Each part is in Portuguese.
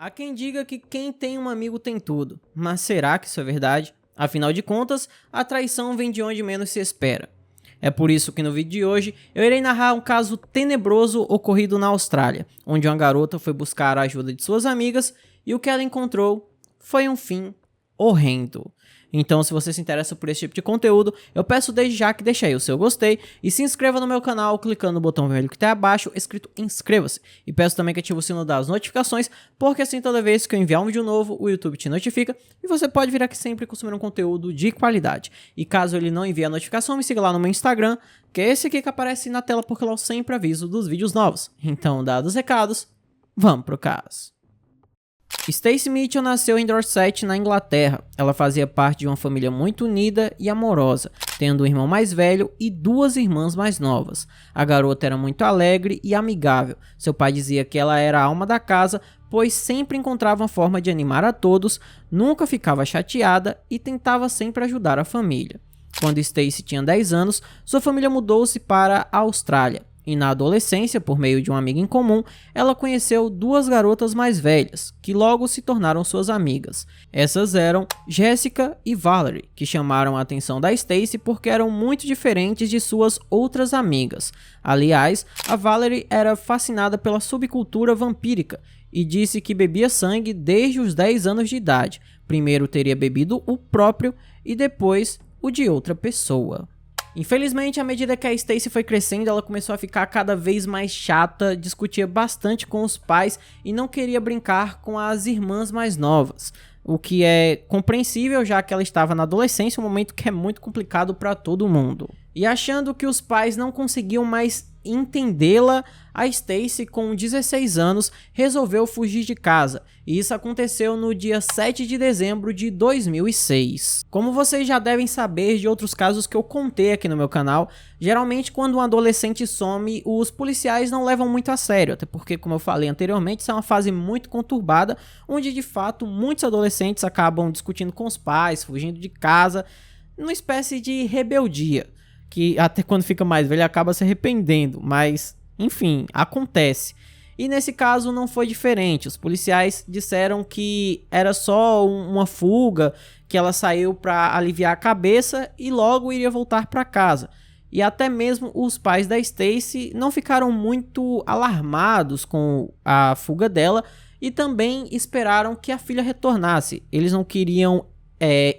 Há quem diga que quem tem um amigo tem tudo, mas será que isso é verdade? Afinal de contas, a traição vem de onde menos se espera. É por isso que no vídeo de hoje eu irei narrar um caso tenebroso ocorrido na Austrália, onde uma garota foi buscar a ajuda de suas amigas e o que ela encontrou foi um fim horrendo. Então, se você se interessa por esse tipo de conteúdo, eu peço desde já que deixe aí o seu gostei e se inscreva no meu canal clicando no botão vermelho que está abaixo escrito inscreva-se. E peço também que ative o sino das notificações, porque assim toda vez que eu enviar um vídeo novo, o YouTube te notifica e você pode vir aqui sempre consumir um conteúdo de qualidade. E caso ele não envie a notificação, me siga lá no meu Instagram, que é esse aqui que aparece na tela porque lá eu sempre aviso dos vídeos novos. Então, dados os recados, vamos pro caso. Stacey Mitchell nasceu em Dorset, na Inglaterra. Ela fazia parte de uma família muito unida e amorosa, tendo um irmão mais velho e duas irmãs mais novas. A garota era muito alegre e amigável. Seu pai dizia que ela era a alma da casa, pois sempre encontrava uma forma de animar a todos, nunca ficava chateada e tentava sempre ajudar a família. Quando Stacey tinha 10 anos, sua família mudou-se para a Austrália. E na adolescência, por meio de uma amiga em comum, ela conheceu duas garotas mais velhas, que logo se tornaram suas amigas. Essas eram Jessica e Valerie, que chamaram a atenção da Stacey porque eram muito diferentes de suas outras amigas. Aliás, a Valerie era fascinada pela subcultura vampírica e disse que bebia sangue desde os 10 anos de idade. Primeiro teria bebido o próprio e depois o de outra pessoa. Infelizmente, à medida que a Stacey foi crescendo, ela começou a ficar cada vez mais chata, discutia bastante com os pais e não queria brincar com as irmãs mais novas. O que é compreensível, já que ela estava na adolescência, um momento que é muito complicado para todo mundo. E achando que os pais não conseguiam mais entendê-la, a Stacey, com 16 anos, resolveu fugir de casa. E isso aconteceu no dia 7 de dezembro de 2006. Como vocês já devem saber de outros casos que eu contei aqui no meu canal, geralmente quando um adolescente some, os policiais não levam muito a sério. Até porque, como eu falei anteriormente, isso é uma fase muito conturbada, onde de fato muitos adolescentes acabam discutindo com os pais, fugindo de casa, numa espécie de rebeldia. Que até quando fica mais velho acaba se arrependendo, mas enfim, acontece. E nesse caso não foi diferente, os policiais disseram que era só uma fuga, que ela saiu para aliviar a cabeça e logo iria voltar para casa. E até mesmo os pais da Stacey não ficaram muito alarmados com a fuga dela e também esperaram que a filha retornasse. Eles não queriam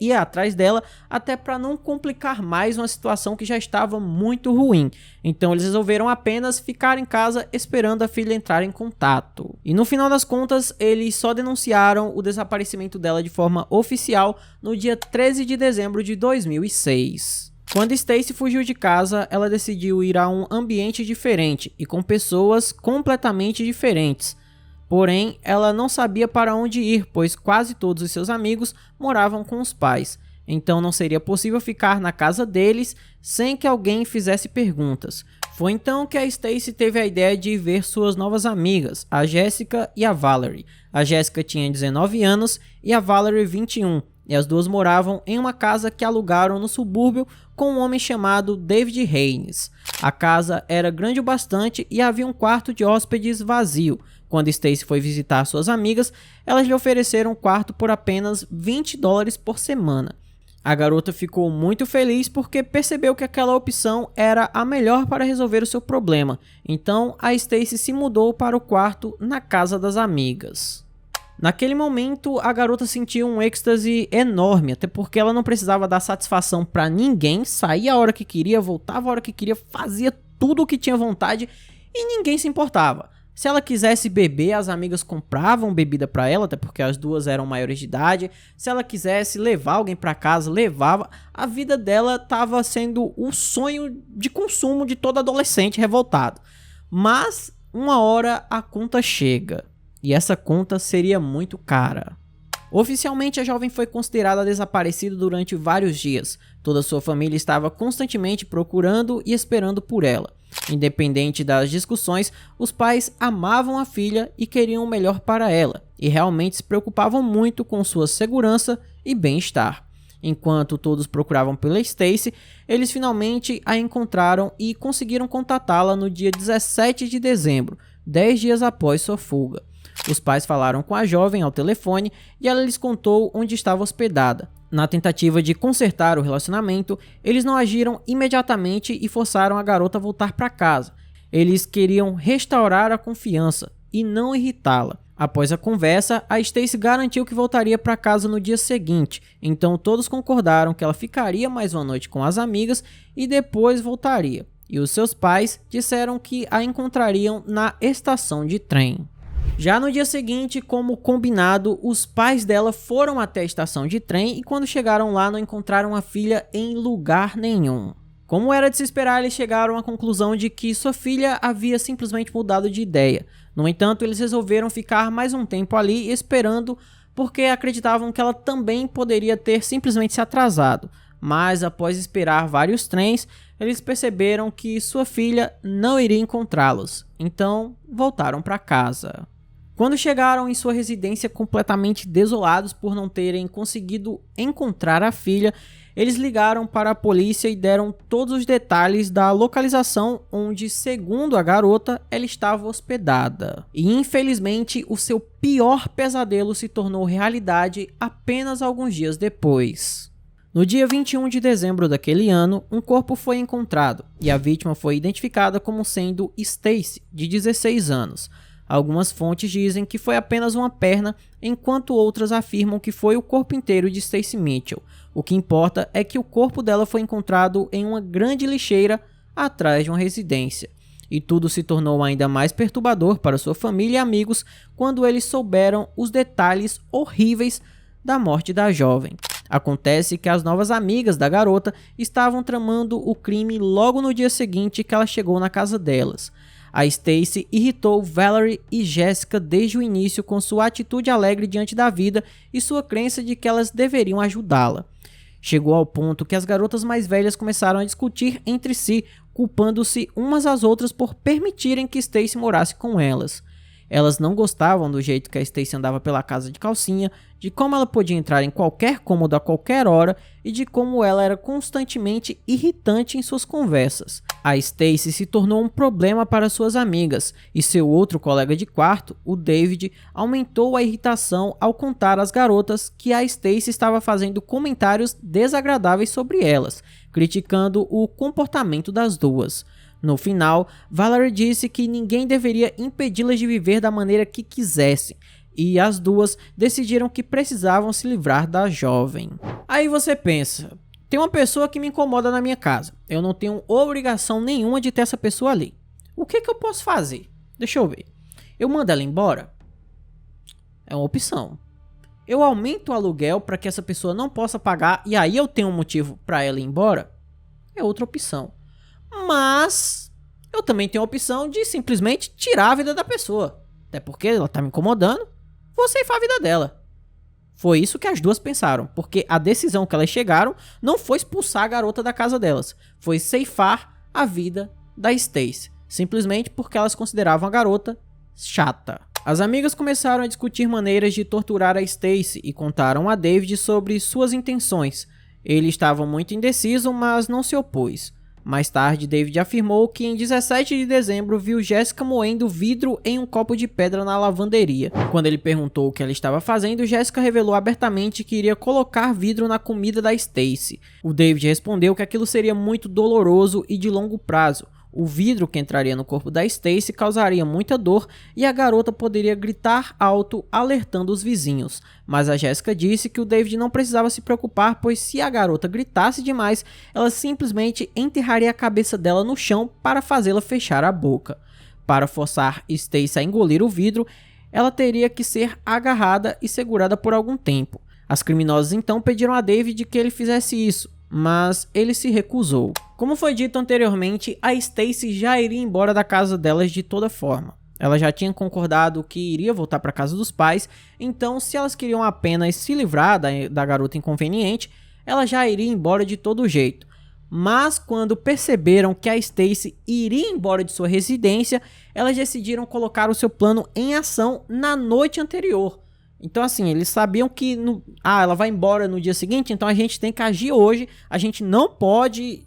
ir atrás dela, até para não complicar mais uma situação que já estava muito ruim. Então eles resolveram apenas ficar em casa esperando a filha entrar em contato. E no final das contas, eles só denunciaram o desaparecimento dela de forma oficial no dia 13 de dezembro de 2006. Quando Stacey fugiu de casa, ela decidiu ir a um ambiente diferente e com pessoas completamente diferentes. Porém, ela não sabia para onde ir, pois quase todos os seus amigos moravam com os pais. Então não seria possível ficar na casa deles sem que alguém fizesse perguntas. Foi então que a Stacey teve a ideia de ver suas novas amigas, a Jessica e a Valerie. A Jessica tinha 19 anos e a Valerie 21, e as duas moravam em uma casa que alugaram no subúrbio com um homem chamado David Haynes. A casa era grande o bastante e havia um quarto de hóspedes vazio. Quando Stacey foi visitar suas amigas, elas lhe ofereceram um quarto por apenas $20 por semana. A garota ficou muito feliz porque percebeu que aquela opção era a melhor para resolver o seu problema. Então, a Stacey se mudou para o quarto na casa das amigas. Naquele momento, a garota sentiu um êxtase enorme, até porque ela não precisava dar satisfação para ninguém, saía a hora que queria, voltava a hora que queria, fazia tudo o que tinha vontade e ninguém se importava. Se ela quisesse beber, as amigas compravam bebida para ela, até porque as duas eram maiores de idade. Se ela quisesse levar alguém para casa, levava. A vida dela estava sendo o sonho de consumo de todo adolescente revoltado. Mas uma hora a conta chega. E essa conta seria muito cara. Oficialmente, a jovem foi considerada desaparecida durante vários dias. Toda sua família estava constantemente procurando e esperando por ela. Independente das discussões, os pais amavam a filha e queriam o melhor para ela, e realmente se preocupavam muito com sua segurança e bem-estar. Enquanto todos procuravam pela Stacey, eles finalmente a encontraram e conseguiram contatá-la no dia 17 de dezembro, 10 dias após sua fuga. Os pais falaram com a jovem ao telefone e ela lhes contou onde estava hospedada. Na tentativa de consertar o relacionamento, eles não agiram imediatamente e forçaram a garota a voltar para casa. Eles queriam restaurar a confiança e não irritá-la. Após a conversa, a Stacy garantiu que voltaria para casa no dia seguinte, então todos concordaram que ela ficaria mais uma noite com as amigas e depois voltaria. E os seus pais disseram que a encontrariam na estação de trem. Já no dia seguinte, como combinado, os pais dela foram até a estação de trem e quando chegaram lá não encontraram a filha em lugar nenhum. Como era de se esperar, eles chegaram à conclusão de que sua filha havia simplesmente mudado de ideia. No entanto, eles resolveram ficar mais um tempo ali esperando porque acreditavam que ela também poderia ter simplesmente se atrasado. Mas após esperar vários trens, eles perceberam que sua filha não iria encontrá-los. Então, voltaram para casa. Quando chegaram em sua residência completamente desolados por não terem conseguido encontrar a filha, eles ligaram para a polícia e deram todos os detalhes da localização onde, segundo a garota, ela estava hospedada. E infelizmente, o seu pior pesadelo se tornou realidade apenas alguns dias depois. No dia 21 de dezembro daquele ano, um corpo foi encontrado e a vítima foi identificada como sendo Stacy, de 16 anos. Algumas fontes dizem que foi apenas uma perna, enquanto outras afirmam que foi o corpo inteiro de Stacy Mitchell. O que importa é que o corpo dela foi encontrado em uma grande lixeira atrás de uma residência. E tudo se tornou ainda mais perturbador para sua família e amigos quando eles souberam os detalhes horríveis da morte da jovem. Acontece que as novas amigas da garota estavam tramando o crime logo no dia seguinte que ela chegou na casa delas. A Stacy irritou Valerie e Jessica desde o início com sua atitude alegre diante da vida e sua crença de que elas deveriam ajudá-la. Chegou ao ponto que as garotas mais velhas começaram a discutir entre si, culpando-se umas às outras por permitirem que Stacy morasse com elas. Elas não gostavam do jeito que a Stacy andava pela casa de calcinha, de como ela podia entrar em qualquer cômodo a qualquer hora e de como ela era constantemente irritante em suas conversas. A Stacy se tornou um problema para suas amigas e seu outro colega de quarto, o David, aumentou a irritação ao contar às garotas que a Stacy estava fazendo comentários desagradáveis sobre elas, criticando o comportamento das duas. No final, Valerie disse que ninguém deveria impedi-las de viver da maneira que quisessem, e as duas decidiram que precisavam se livrar da jovem. Aí você pensa, tem uma pessoa que me incomoda na minha casa, eu não tenho obrigação nenhuma de ter essa pessoa ali. O que eu posso fazer? Deixa eu ver. Eu mando ela embora? É uma opção. Eu aumento o aluguel para que essa pessoa não possa pagar e aí eu tenho um motivo para ela ir embora? É outra opção. Mas eu também tenho a opção de simplesmente tirar a vida da pessoa. Até porque ela tá me incomodando, vou ceifar a vida dela. Foi isso que as duas pensaram, porque a decisão que elas chegaram não foi expulsar a garota da casa delas, foi ceifar a vida da Stacy, simplesmente porque elas consideravam a garota chata. As amigas começaram a discutir maneiras de torturar a Stacy e contaram a David sobre suas intenções. Ele estava muito indeciso, mas não se opôs. Mais tarde, David afirmou que em 17 de dezembro viu Jessica moendo vidro em um copo de pedra na lavanderia. Quando ele perguntou o que ela estava fazendo, Jessica revelou abertamente que iria colocar vidro na comida da Stacy. O David respondeu que aquilo seria muito doloroso e de longo prazo. O vidro que entraria no corpo da Stacy causaria muita dor e a garota poderia gritar alto, alertando os vizinhos. Mas a Jessica disse que o David não precisava se preocupar, pois se a garota gritasse demais, ela simplesmente enterraria a cabeça dela no chão para fazê-la fechar a boca. Para forçar Stacy a engolir o vidro, ela teria que ser agarrada e segurada por algum tempo. As criminosas então pediram a David que ele fizesse isso, mas ele se recusou. Como foi dito anteriormente, a Stacy já iria embora da casa delas de toda forma. Ela já tinha concordado que iria voltar para casa dos pais, então se elas queriam apenas se livrar da garota inconveniente, ela já iria embora de todo jeito. Mas quando perceberam que a Stacy iria embora de sua residência, elas decidiram colocar o seu plano em ação na noite anterior. Então assim, eles sabiam que ela vai embora no dia seguinte, então a gente tem que agir hoje, a gente não pode,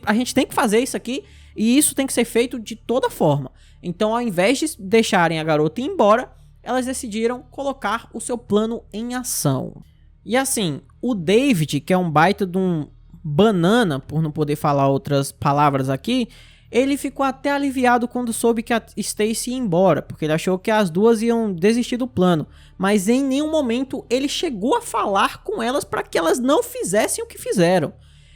a gente tem que fazer isso aqui e isso tem que ser feito de toda forma. Então ao invés de deixarem a garota ir embora, elas decidiram colocar o seu plano em ação. E assim, o David, que é um baita de um banana, por não poder falar outras palavras aqui, ele ficou até aliviado quando soube que a Stacy ia embora, porque ele achou que as duas iam desistir do plano, mas em nenhum momento ele chegou a falar com elas para que elas não fizessem o que fizeram.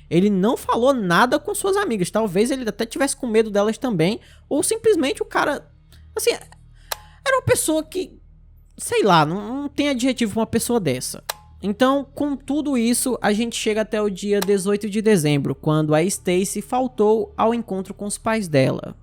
Ele não falou nada com suas amigas, talvez ele até tivesse com medo delas também, ou simplesmente o cara, assim, era uma pessoa que, sei lá, não tem adjetivo pra uma pessoa dessa. Então, com tudo isso, a gente chega até o dia 18 de dezembro, quando a Stacy faltou ao encontro com os pais dela.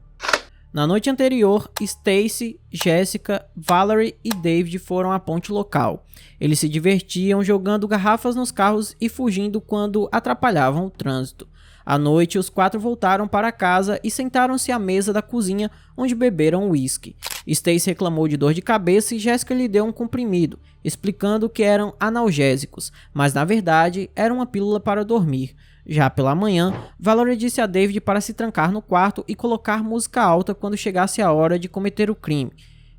Na noite anterior, Stacy, Jessica, Valerie e David foram à ponte local. Eles se divertiam jogando garrafas nos carros e fugindo quando atrapalhavam o trânsito. À noite, os 4 voltaram para casa e sentaram-se à mesa da cozinha, onde beberam uísque. Stacy reclamou de dor de cabeça e Jessica lhe deu um comprimido, explicando que eram analgésicos, mas na verdade era uma pílula para dormir. Já pela manhã, Valerie disse a David para se trancar no quarto e colocar música alta quando chegasse a hora de cometer o crime.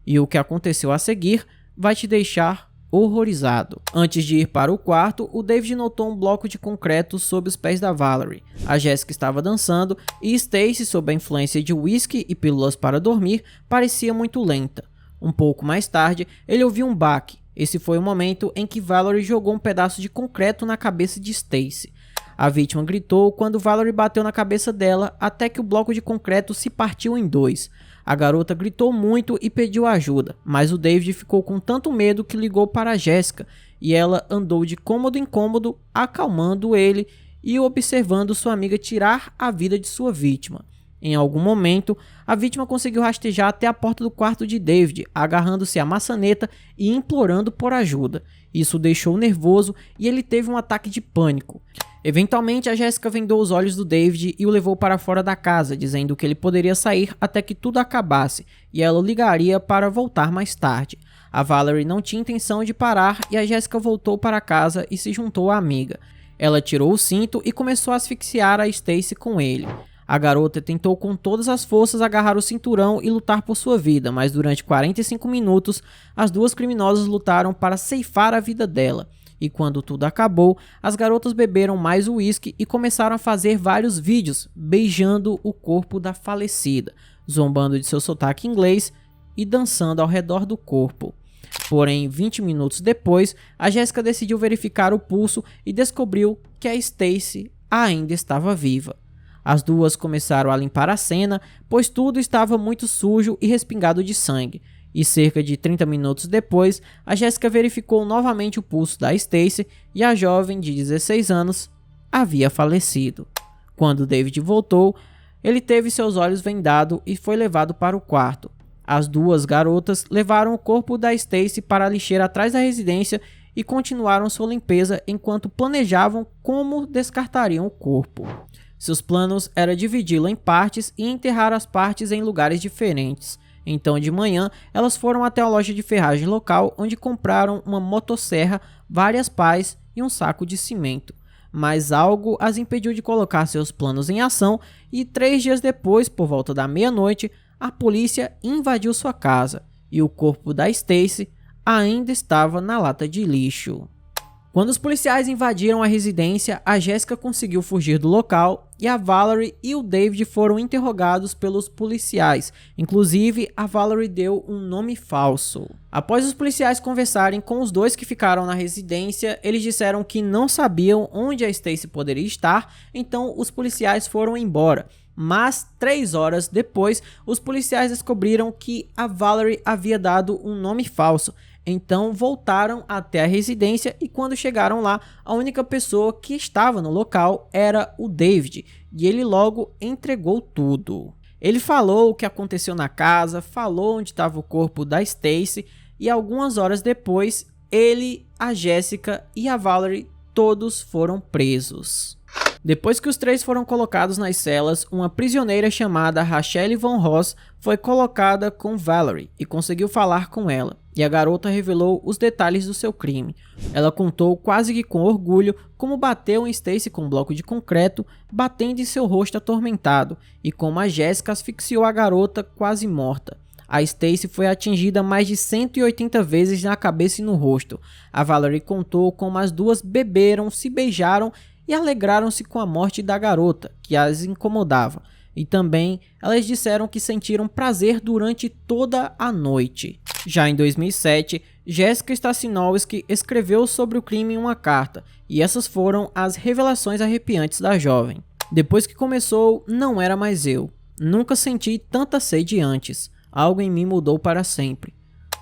E o que aconteceu a seguir vai te deixar horrorizado. Antes de ir para o quarto, o David notou um bloco de concreto sob os pés da Valerie. A Jessica estava dançando e Stacy, sob a influência de whisky e pílulas para dormir, parecia muito lenta. Um pouco mais tarde, ele ouviu um baque. Esse foi o momento em que Valerie jogou um pedaço de concreto na cabeça de Stacy. A vítima gritou quando Valerie bateu na cabeça dela até que o bloco de concreto se partiu em 2. A garota gritou muito e pediu ajuda, mas o David ficou com tanto medo que ligou para a Jessica e ela andou de cômodo em cômodo, acalmando ele e observando sua amiga tirar a vida de sua vítima. Em algum momento, a vítima conseguiu rastejar até a porta do quarto de David, agarrando-se à maçaneta e implorando por ajuda. Isso o deixou nervoso e ele teve um ataque de pânico. Eventualmente, a Jessica vendou os olhos do David e o levou para fora da casa, dizendo que ele poderia sair até que tudo acabasse, e ela o ligaria para voltar mais tarde. A Valerie não tinha intenção de parar e a Jessica voltou para casa e se juntou à amiga. Ela tirou o cinto e começou a asfixiar a Stacy com ele. A garota tentou com todas as forças agarrar o cinturão e lutar por sua vida, mas durante 45 minutos, as duas criminosas lutaram para ceifar a vida dela. E quando tudo acabou, as garotas beberam mais uísque e começaram a fazer vários vídeos beijando o corpo da falecida, zombando de seu sotaque inglês e dançando ao redor do corpo. Porém, 20 minutos depois, a Jessica decidiu verificar o pulso e descobriu que a Stacy ainda estava viva. As duas começaram a limpar a cena, pois tudo estava muito sujo e respingado de sangue. E cerca de 30 minutos depois, a Jessica verificou novamente o pulso da Stacy e a jovem de 16 anos havia falecido. Quando David voltou, ele teve seus olhos vendados e foi levado para o quarto. As duas garotas levaram o corpo da Stacy para a lixeira atrás da residência e continuaram sua limpeza enquanto planejavam como descartariam o corpo. Seus planos eram dividi-lo em partes e enterrar as partes em lugares diferentes. Então, de manhã, elas foram até a loja de ferragem local, onde compraram uma motosserra, várias pás e um saco de cimento. Mas algo as impediu de colocar seus planos em ação e 3 dias depois, por volta da meia-noite, a polícia invadiu sua casa e o corpo da Stacy ainda estava na lata de lixo. Quando os policiais invadiram a residência, a Jessica conseguiu fugir do local e a Valerie e o David foram interrogados pelos policiais. Inclusive, a Valerie deu um nome falso. Após os policiais conversarem com os dois que ficaram na residência, eles disseram que não sabiam onde a Stacy poderia estar, então os policiais foram embora. Mas 3 horas depois, os policiais descobriram que a Valerie havia dado um nome falso. Então voltaram até a residência e quando chegaram lá, a única pessoa que estava no local era o David, e ele logo entregou tudo. Ele falou o que aconteceu na casa, falou onde estava o corpo da Stacy e algumas horas depois, ele, a Jessica e a Valerie todos foram presos. Depois que os 3 foram colocados nas celas, uma prisioneira chamada Rachelle Von Ross foi colocada com Valerie e conseguiu falar com ela. E a garota revelou os detalhes do seu crime. Ela contou quase que com orgulho como bateu em Stacy com um bloco de concreto, batendo em seu rosto atormentado, e como a Jessica asfixiou a garota quase morta. A Stacy foi atingida mais de 180 vezes na cabeça e no rosto. A Valerie contou como as duas beberam, se beijaram e alegraram-se com a morte da garota, que as incomodava. E também elas disseram que sentiram prazer durante toda a noite. Já em 2007, Jessica Stasinowski escreveu sobre o crime em uma carta, e essas foram as revelações arrepiantes da jovem. Depois que começou, não era mais eu. Nunca senti tanta sede antes. Algo em mim mudou para sempre.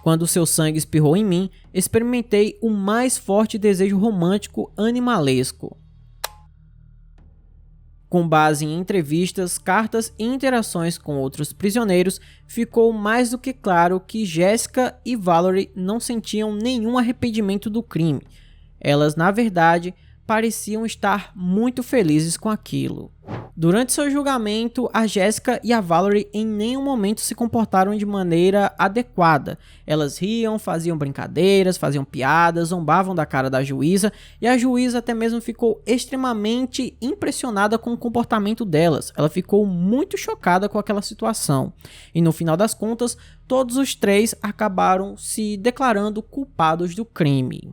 Quando seu sangue espirrou em mim, experimentei o mais forte desejo romântico animalesco. Com base em entrevistas, cartas e interações com outros prisioneiros, ficou mais do que claro que Jessica e Valerie não sentiam nenhum arrependimento do crime. Elas, na verdade, pareciam estar muito felizes com aquilo. Durante seu julgamento, a Jessica e a Valerie em nenhum momento se comportaram de maneira adequada. Elas riam, faziam brincadeiras, faziam piadas, zombavam da cara da juíza, e a juíza até mesmo ficou extremamente impressionada com o comportamento delas. Ela ficou muito chocada com aquela situação. E no final das contas, todos os três acabaram se declarando culpados do crime.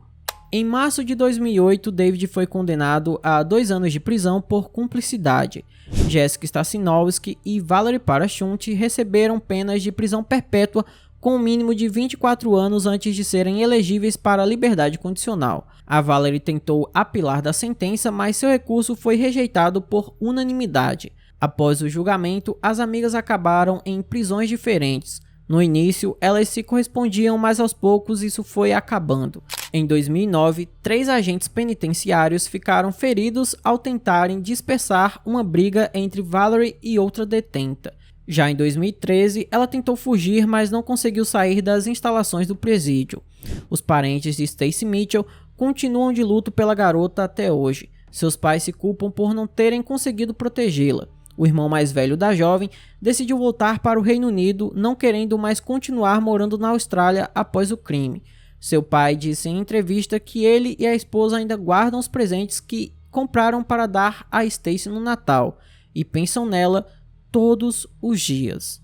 Em março de 2008, David foi condenado a 2 anos de prisão por cumplicidade. Jessica Stasinowski e Valerie Parachute receberam penas de prisão perpétua com um mínimo de 24 anos antes de serem elegíveis para a liberdade condicional. A Valerie tentou apelar da sentença, mas seu recurso foi rejeitado por unanimidade. Após o julgamento, as amigas acabaram em prisões diferentes. No início, elas se correspondiam, mas aos poucos isso foi acabando. Em 2009, 3 agentes penitenciários ficaram feridos ao tentarem dispersar uma briga entre Valerie e outra detenta. Já em 2013, ela tentou fugir, mas não conseguiu sair das instalações do presídio. Os parentes de Stacy Mitchell continuam de luto pela garota até hoje. Seus pais se culpam por não terem conseguido protegê-la. O irmão mais velho da jovem decidiu voltar para o Reino Unido, não querendo mais continuar morando na Austrália após o crime. Seu pai disse em entrevista que ele e a esposa ainda guardam os presentes que compraram para dar a Stacy no Natal e pensam nela todos os dias.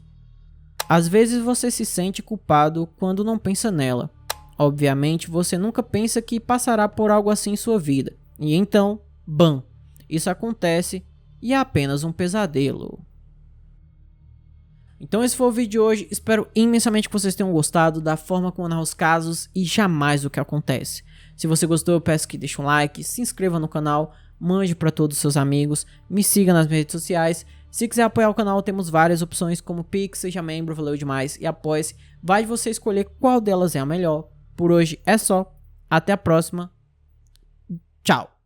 Às vezes você se sente culpado quando não pensa nela. Obviamente você nunca pensa que passará por algo assim em sua vida. E então, bam, isso acontece e é apenas um pesadelo. Então esse foi o vídeo de hoje, espero imensamente que vocês tenham gostado da forma como eu narro os casos e jamais do que acontece. Se você gostou, eu peço que deixe um like, se inscreva no canal, mande para todos os seus amigos, me siga nas minhas redes sociais. Se quiser apoiar o canal, temos várias opções como Pix, seja membro, valeu demais e apoie-se. Vai de você escolher qual delas é a melhor. Por hoje é só, até a próxima, tchau!